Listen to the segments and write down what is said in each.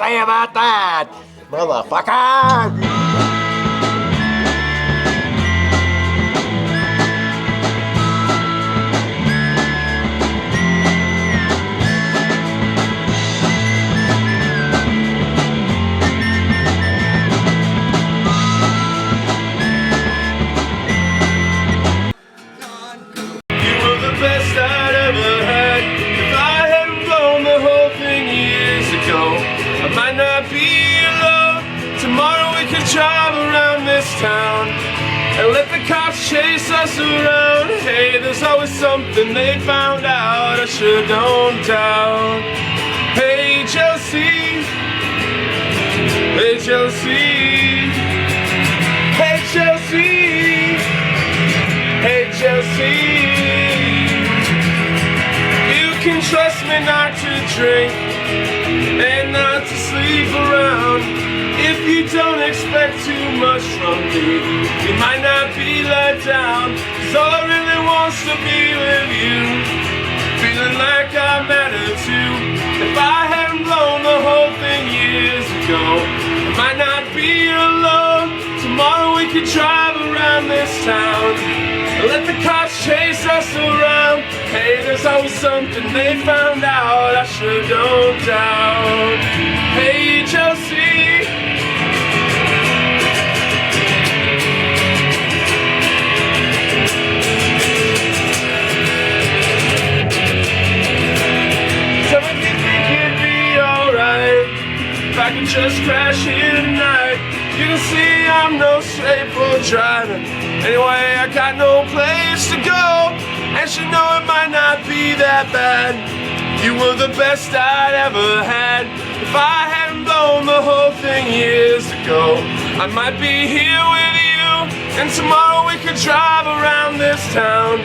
Say about that, motherfucker! Drive around this town and let the cops chase us around. Hey, there's always something they found out. I sure don't doubt. Hey, Chelsea. Hey, Chelsea. Hey, Chelsea. Hey, Chelsea. You can trust me not to drink and not to sleep around. If you don't expect too much from me, you might not be let down. 'Cause all I really wants to be with you, feeling like I matter too. If I hadn't blown the whole thing years ago, I might not be alone. Tomorrow we could drive around this town and let the cops chase us around. Hey, there's always something they found out. I sure don't doubt. Hey, Chelsea. If I can just crash here tonight, you can see I'm no straight for driving. Anyway, I got no place to go, and you know it might not be that bad. You were the best I'd ever had. If I hadn't blown the whole thing years ago, I might be here with you, and tomorrow we could drive around this town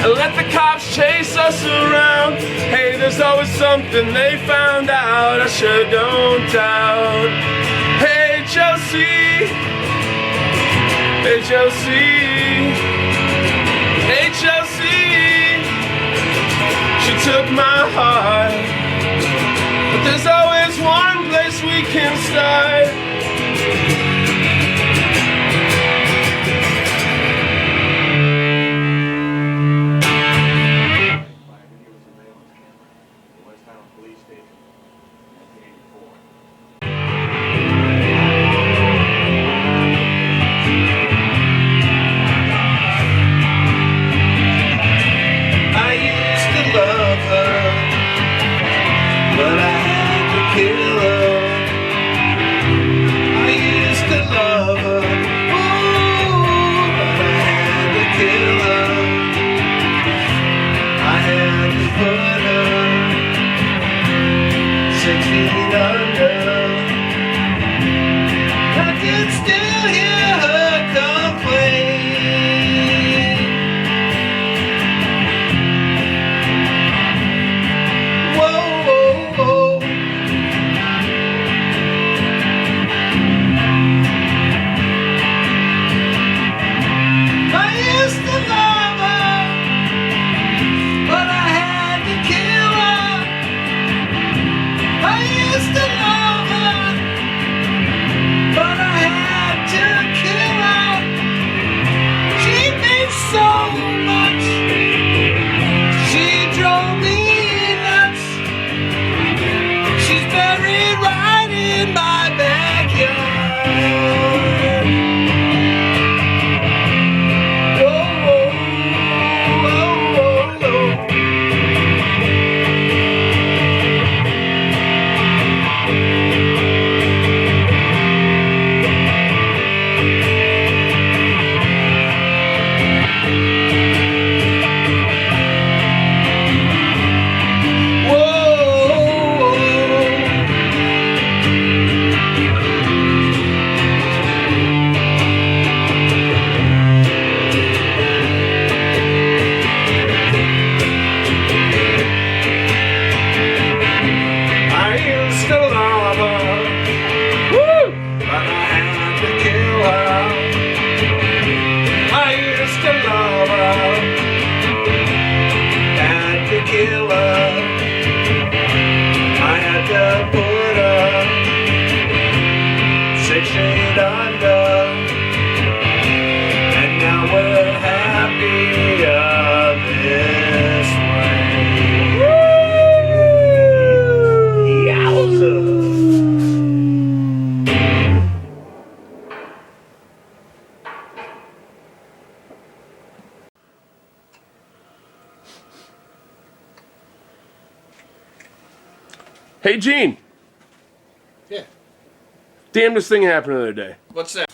and let the cops chase us around. Hey, there's always something they found out. I sure don't doubt. Hey, Chelsea. Hey, Chelsea. Hey, Chelsea. She took my heart, but there's always one place we can start. Hey, Gene. Yeah. Damnedest thing happened the other day. What's that?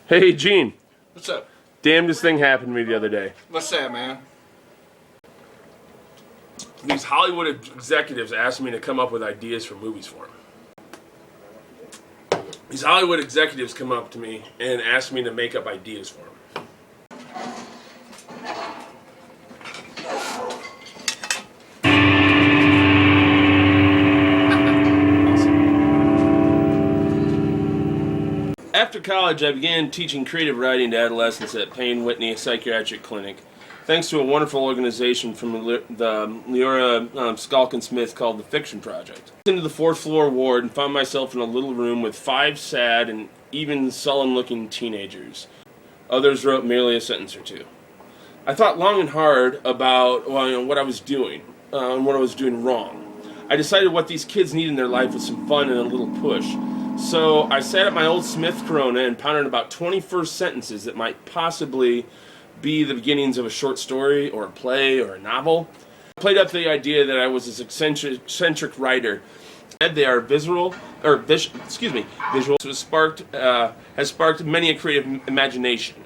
Hey, Gene. What's up? Damnedest thing happened to me the other day. What's that, man? These Hollywood executives asked me to come up with ideas for movies for them. These Hollywood executives come up to me and ask me to make up ideas for them. After college, I began teaching creative writing to adolescents at Payne Whitney Psychiatric Clinic, thanks to a wonderful organization from the Leora Skalkin Smith called the Fiction Project. I went into the 4th floor ward and found myself in a little room with 5 sad and even sullen-looking teenagers. Others wrote merely a sentence or two. I thought long and hard about what I was doing and what I was doing wrong. I decided what these kids need in their life was some fun and a little push. So I sat at my old Smith Corona and pounded about 20 first sentences that might possibly be the beginnings of a short story or a play or a novel. I played up the idea that I was this eccentric writer. They are visual, has sparked many a creative imagination.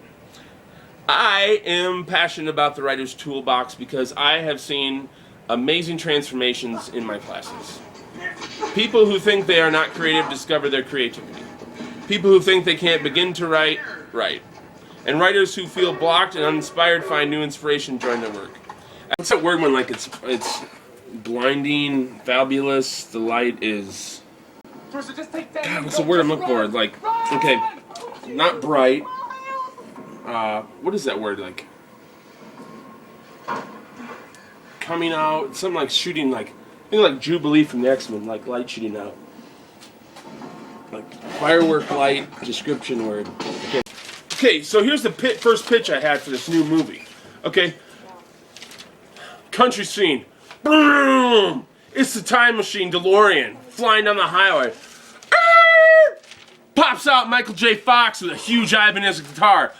I am passionate about the writer's toolbox because I have seen amazing transformations in my classes. People who think they are not creative discover their creativity. People who think they can't begin to write, write. And writers who feel blocked and uninspired find new inspiration during their work. What's that word when it's blinding, fabulous, the light is... God, what's the word I'm looking for? Like, okay, not bright. What is that word? Like, coming out, something like shooting, like, I think like Jubilee from the X-Men, like light shooting out. Like firework light description word. Okay, so here's the first pitch I had for this new movie. Okay, country scene. Boom! It's the time machine DeLorean flying down the highway. Pops out Michael J. Fox with a huge Ibanez guitar.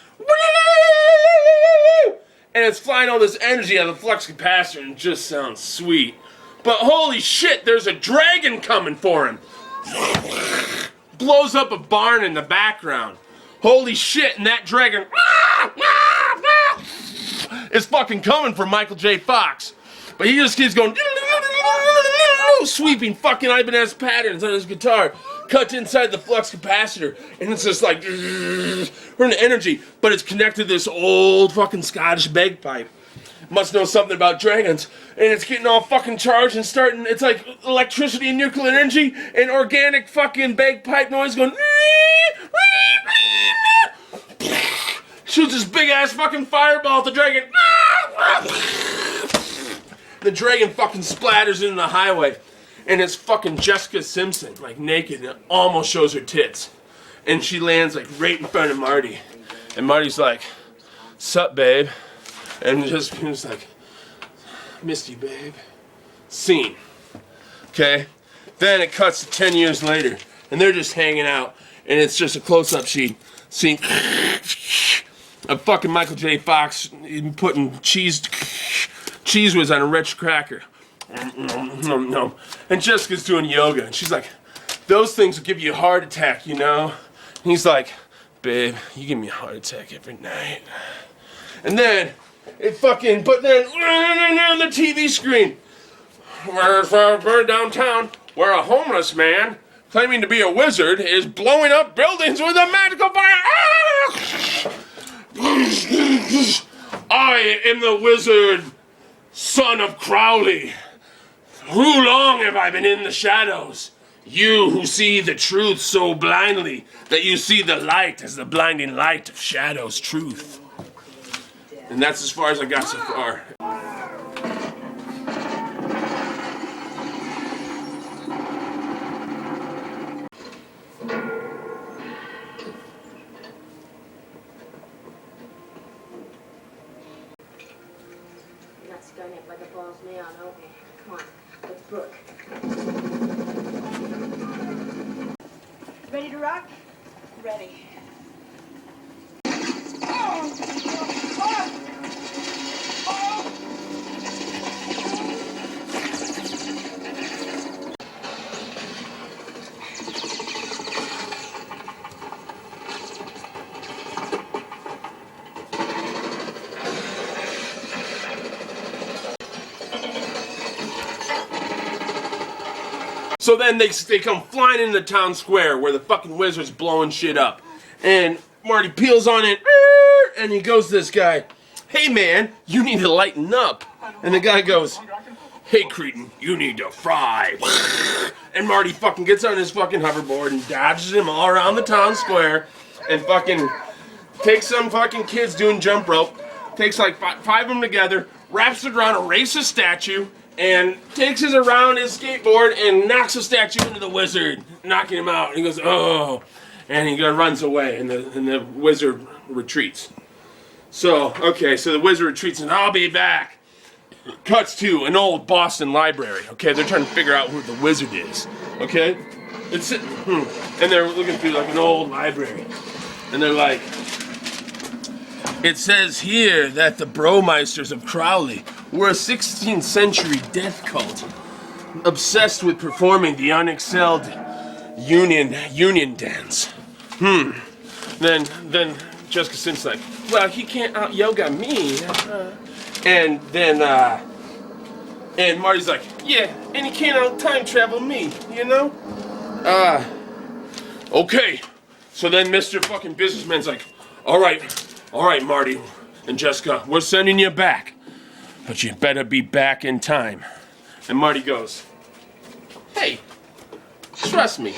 And it's flying all this energy out of the flux capacitor and it just sounds sweet. But holy shit, there's a dragon coming for him. Blows up a barn in the background. Holy shit, and that dragon is fucking coming for Michael J. Fox. But he just keeps going, sweeping fucking Ibanez patterns on his guitar. Cut inside the flux capacitor, and it's just like, running energy, but it's connected to this old fucking Scottish bagpipe. Must know something about dragons, and it's getting all fucking charged and starting, it's like electricity and nuclear energy and organic fucking bagpipe noise going, shoots this big ass fucking fireball at the dragon. The dragon fucking splatters into the highway, and it's fucking Jessica Simpson, like naked, and it almost shows her tits. And she lands like right in front of Marty, and Marty's like, "Sup, babe?" And just like, "Missed you, babe." Scene. Okay? Then it cuts to 10 years later, and they're just hanging out, and it's just a close-up scene of fucking Michael J. Fox putting cheese whiz on a rich cracker. And Jessica's doing yoga, and she's like, "Those things will give you a heart attack, you know?" And he's like, "Babe, you give me a heart attack every night." And then but then on the TV screen, we're downtown, where a homeless man claiming to be a wizard is blowing up buildings with a magical fire. I am the wizard, son of Crowley. Who long have I been in the shadows? You who see the truth so blindly that you see the light as the blinding light of shadows' truth. And that's as far as I got so far. You're not stirring it like a boss now, okay? Come on, let's book. Ready to rock? Ready. Oh! So then they come flying into the town square where the fucking wizard's blowing shit up. And Marty peels on it, and he goes to this guy, "Hey man, you need to lighten up." And the guy goes, "Hey cretin, you need to fry." And Marty fucking gets on his fucking hoverboard and dodges him all around the town square and fucking takes some fucking kids doing jump rope, takes like five of them together, wraps it around a racist statue, and takes it around his skateboard and knocks the statue into the wizard, knocking him out. And he goes, "Oh," and he runs away, and the wizard retreats. So, okay, so the wizard retreats, and "I'll be back." Cuts to an old Boston library. Okay, they're trying to figure out who the wizard is. Okay, and they're looking through like an old library, and they're like, "It says here that the Bromeisters of Crowley were a 16th century death cult, obsessed with performing the unexcelled union dance." Then Jessica Simpson's like, "Well, he can't out yoga me." And then and Marty's like, "Yeah, and he can't out time travel me, you know?" Okay. So then Mr. fucking Businessman's like, all right, Marty and Jessica, we're sending you back, but you better be back in time." And Marty goes, "Hey, trust me."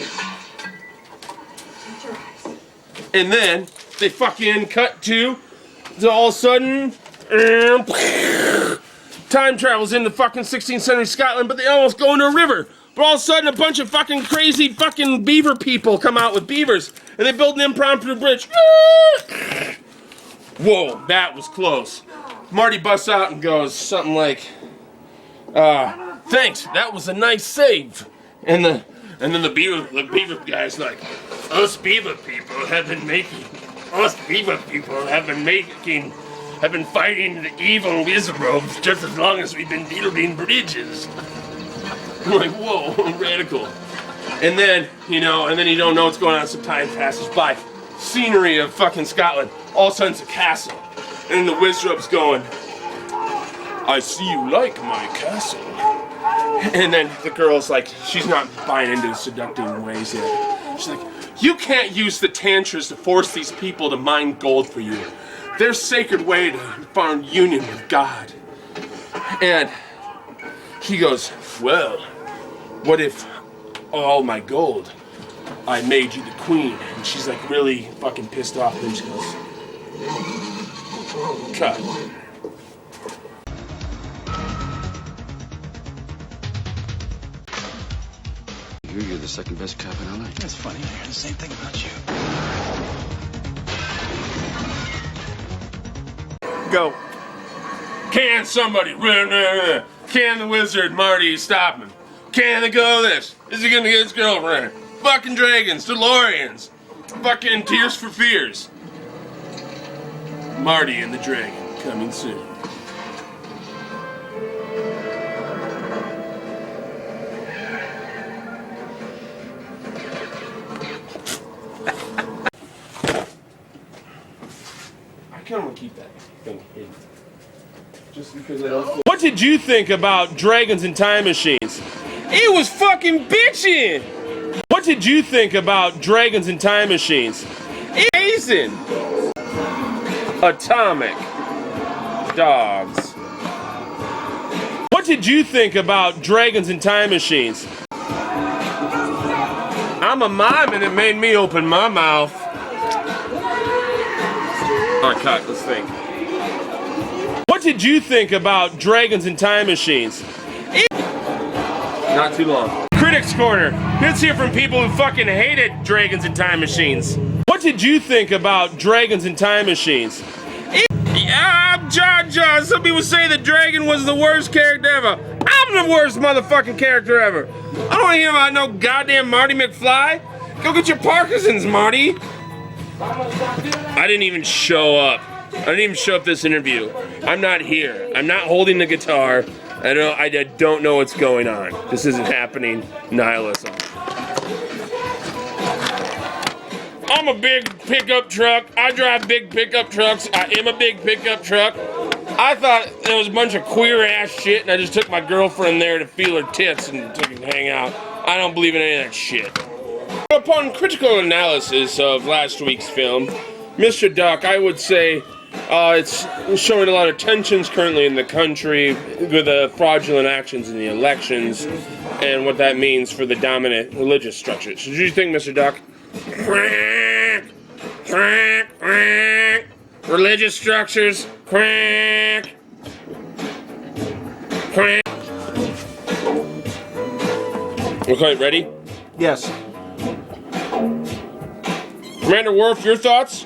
And then they fucking cut to all of a sudden, time travels into fucking 16th century Scotland, but they almost go into a river. But all of a sudden, a bunch of fucking crazy fucking beaver people come out with beavers, and they build an impromptu bridge. Whoa, that was close. Marty busts out and goes something like, "Thanks, that was a nice save." And then the beaver guy's like, Us beaver people have been fighting the evil wizards just as long as we've been building bridges." I'm like, whoa, radical. And then, you don't know what's going on, some time passes by. Scenery of fucking Scotland. All of a sudden it's a castle. And the wizard's going, "I see you like my castle." And then the girl's like, she's not buying into the seductive ways yet. She's like, "You can't use the tantras to force these people to mine gold for you. Their sacred way to find union with God." And he goes, "Well, what if all my gold, I made you the queen?" And she's like really fucking pissed off. And she goes, "Cut." You're the second best cop in LA. That's funny. I heard the same thing about you. Go. Can somebody? Can the wizard Marty stop him? Can they go this? Is he gonna get his girlfriend? Fucking dragons, DeLoreans, fucking Tears for Fears. Marty and the Dragon coming soon. I kind of want to keep that thing hidden. Just because I don't. What did you think about Dragons and Time Machines? It was fucking bitchin'! What did you think about Dragons and Time Machines? Amazing! Atomic dogs. What did you think about Dragons and Time Machines? I'm a mime and it made me open my mouth. Alright, cut, let's think. What did you think about Dragons and Time Machines? Not too long. Critics Corner. Let's hear from people who fucking hated Dragons and Time Machines. What did you think about Dragons and Time Machines? I'm John John. Some people say the dragon was the worst character ever. I'm the worst motherfucking character ever. I don't want to hear about no goddamn Marty McFly. Go get your Parkinson's, Marty. I didn't even show up. I didn't even show up this interview. I'm not here. I'm not holding the guitar. I don't know what's going on. This isn't happening. Nihilism. I'm a big pickup truck. I drive big pickup trucks. I am a big pickup truck. I thought there was a bunch of queer ass shit, and I just took my girlfriend there to feel her tits and took her to hang out. I don't believe in any of that shit. Upon critical analysis of last week's film, Mr. Duck, I would say it's showing a lot of tensions currently in the country with the fraudulent actions in the elections and what that means for the dominant religious structures. So, what do you think, Mr. Duck? Religious structures. Okay, ready? Yes. Commander Worf, your thoughts?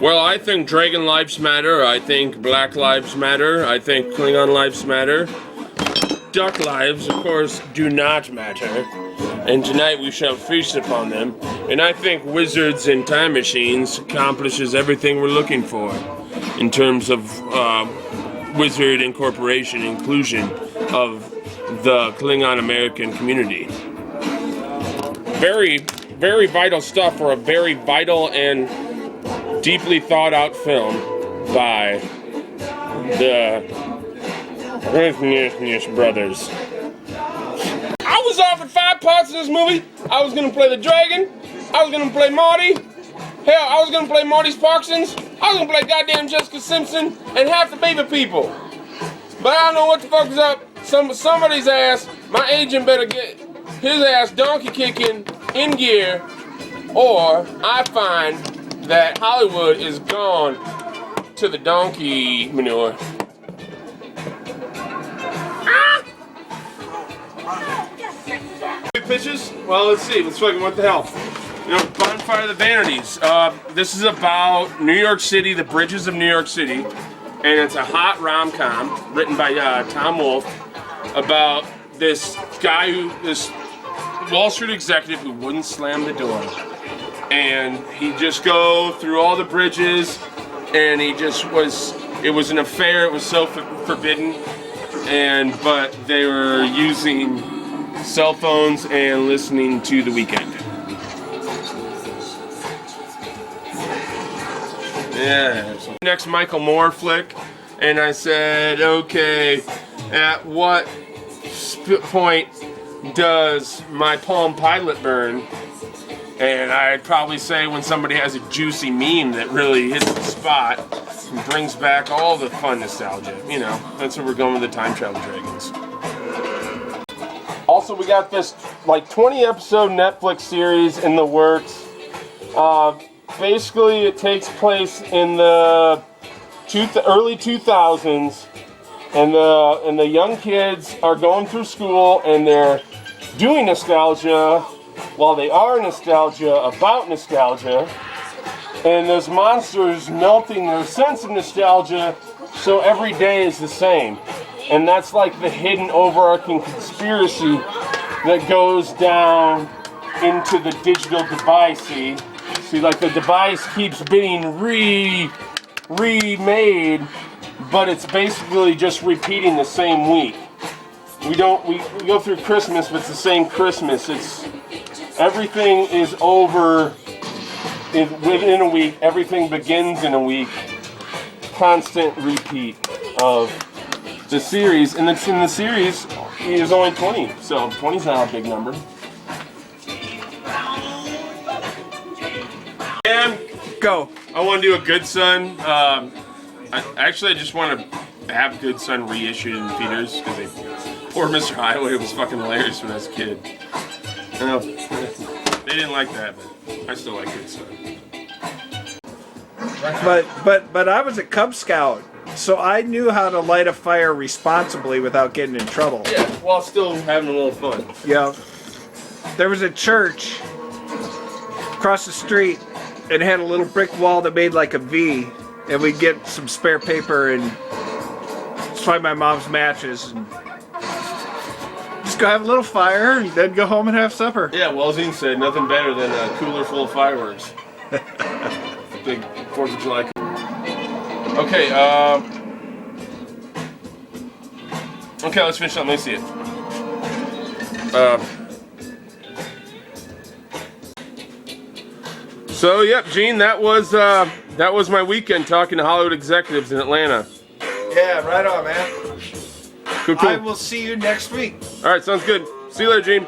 Well, I think Dragon lives matter. I think Black lives matter. I think Klingon lives matter. Duck lives, of course, do not matter. And tonight we shall feast upon them. And I think Wizards and Time Machines accomplishes everything we're looking for in terms of Wizard incorporation, inclusion of the Klingon American community. Very, very vital stuff for a very vital and deeply thought out film by the brothers. I was offered 5 parts in this movie. I was gonna play the dragon. I was gonna play Marty. Hell, I was gonna play Marty's Parkinsons. I was gonna play goddamn Jessica Simpson and half the baby people. But I don't know what the fuck is up. Somebody's ass, my agent better get his ass donkey kicking in gear, or I find that Hollywood is gone to the donkey manure. Pitches? Well, let's see. Let's fucking, what the hell? You know, Bonfire of the Vanities. This is about New York City, the bridges of New York City, and it's a hot rom-com written by Tom Wolfe about this guy this Wall Street executive who wouldn't slam the door. And he'd just go through all the bridges, and he just was, it was an affair, it was so forbidden, but they were using cell phones and listening to The Weeknd. Yeah. Next Michael Moore flick, and I said, okay, at what point does my Palm Pilot burn? And I'd probably say when somebody has a juicy meme that really hits the spot and brings back all the fun nostalgia. You know, that's where we're going with the Time Travel Dragons. Also, we got this like 20 episode Netflix series in the works. Basically, it takes place in the early 2000s, and the young kids are going through school and they're doing nostalgia while they are nostalgia about nostalgia, and those monsters melting their sense of nostalgia, so every day is the same. And that's like the hidden overarching conspiracy that goes down into the digital device. See, like the device keeps being remade, but it's basically just repeating the same week. We go through Christmas, but it's the same Christmas. Everything is over within a week. Everything begins in a week. Constant repeat of the series, and it's in the series is only 20, so 20's not a big number. And Go. I want to do a Good Son. I just want to have Good Son reissued in theaters because poor Mr. Highway was fucking hilarious when I was a kid. I know they didn't like that, but I still like Good Son. But I was a Cub Scout, so I knew how to light a fire responsibly without getting in trouble. Yeah, while still having a little fun. Yeah. There was a church across the street, and it had a little brick wall that made like a V, and we'd get some spare paper and just find my mom's matches and just go have a little fire and then go home and have supper. Yeah, Wellsine said nothing better than a cooler full of fireworks. Big 4th of July. Okay, okay, let's finish up. Let me see it. So, yep, Gene, that was my weekend talking to Hollywood executives in Atlanta. Yeah, right on, man. Cool. I will see you next week. All right, sounds good. See you later, Gene.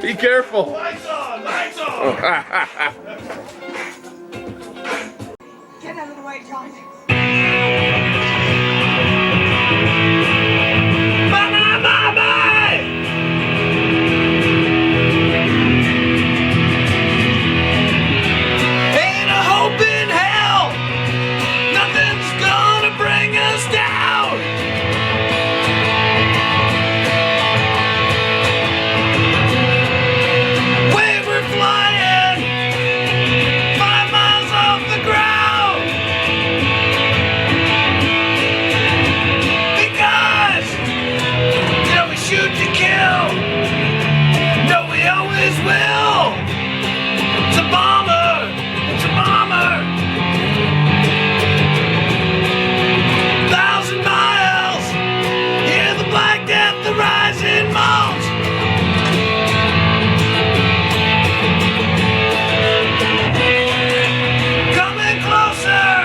Be careful. Lights on! Lights on! Get out of the way, John. Mama, mama! Ain't a hope in hell. Nothing's gonna bring us down. Way we're flying 5 miles off the ground. Because, you know, we shoot to kill. No, we always will. It's a bomber. It's a bomber. 1,000 miles. Hear the Black Death, the rising mounts. Coming closer.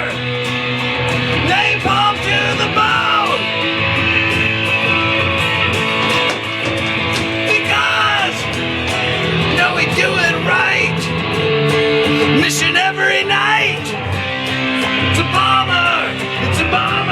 Napalm to the bone. Because, you know, we do it right. Mission every night. It's a bomber. It's a bomber.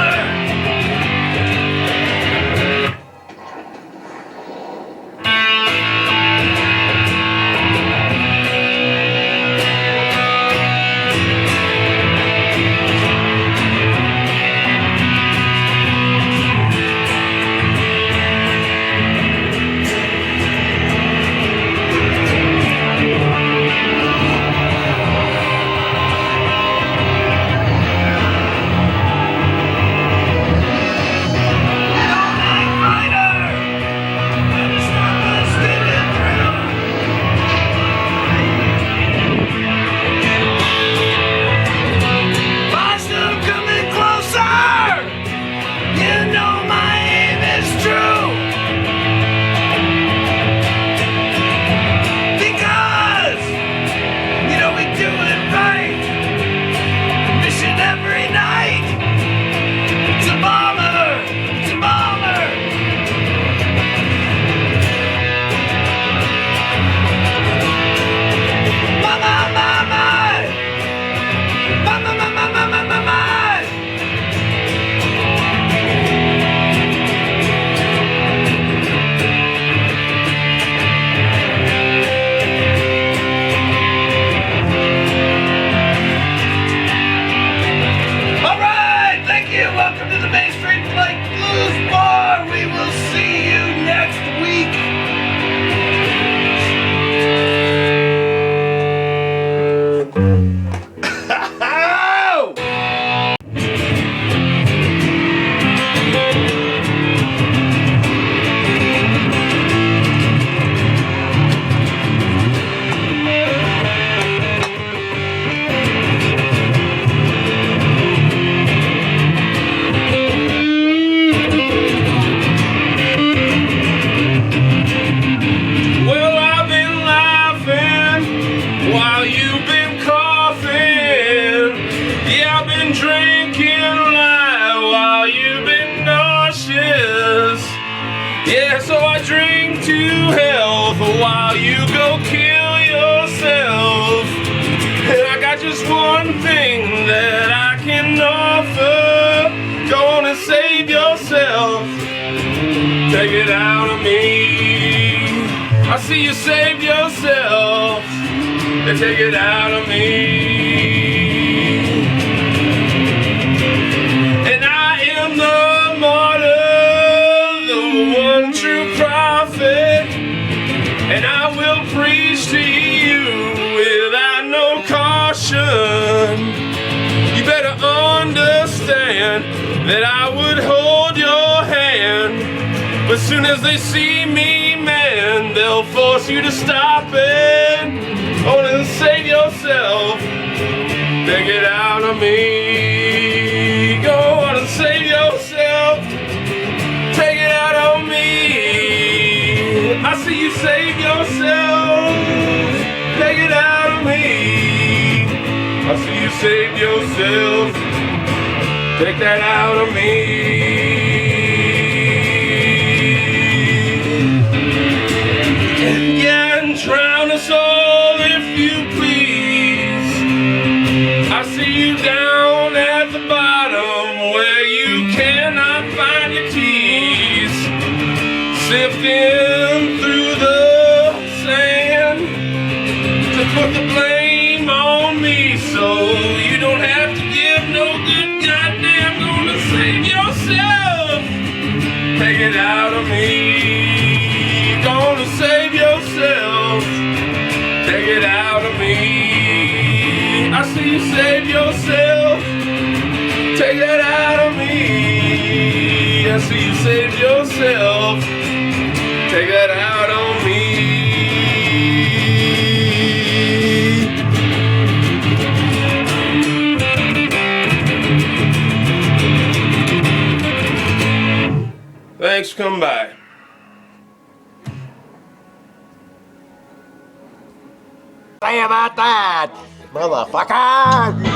All right, thank you. Welcome to the Mainstreet Blues Bar. We will see you next week. Well, I've been laughing while you've been coughing. Yeah, I've been drinking light while you've been nauseous. Yeah, so I drink to health while you go kill yourself. And I got just one thing that I can offer. Go on and save yourself. Take it out of me. I see you saved yourself. Then take it out of me. And I am the martyr, the one true prophet. And I will preach to you without no caution. You better understand that I would hold your hand. But soon as they see me, man, they'll force you to stop it. Oh, and save yourself. Take it out of me. Go on and save yourself. Take it out of me. I see you save yourself. Take it out of me. I see you save yourself. Take that out of me. I see you down at the bottom where you cannot find your keys, sifting through the sand to put the blame on me, so you don't have to give no good goddamn. Gonna save yourself, take it out of me. Gonna save yourself, take it out of me. I see you save yourself, take that out of me. I see you save yourself, take that out on me. Thanks for coming by. Say about that, motherfucker!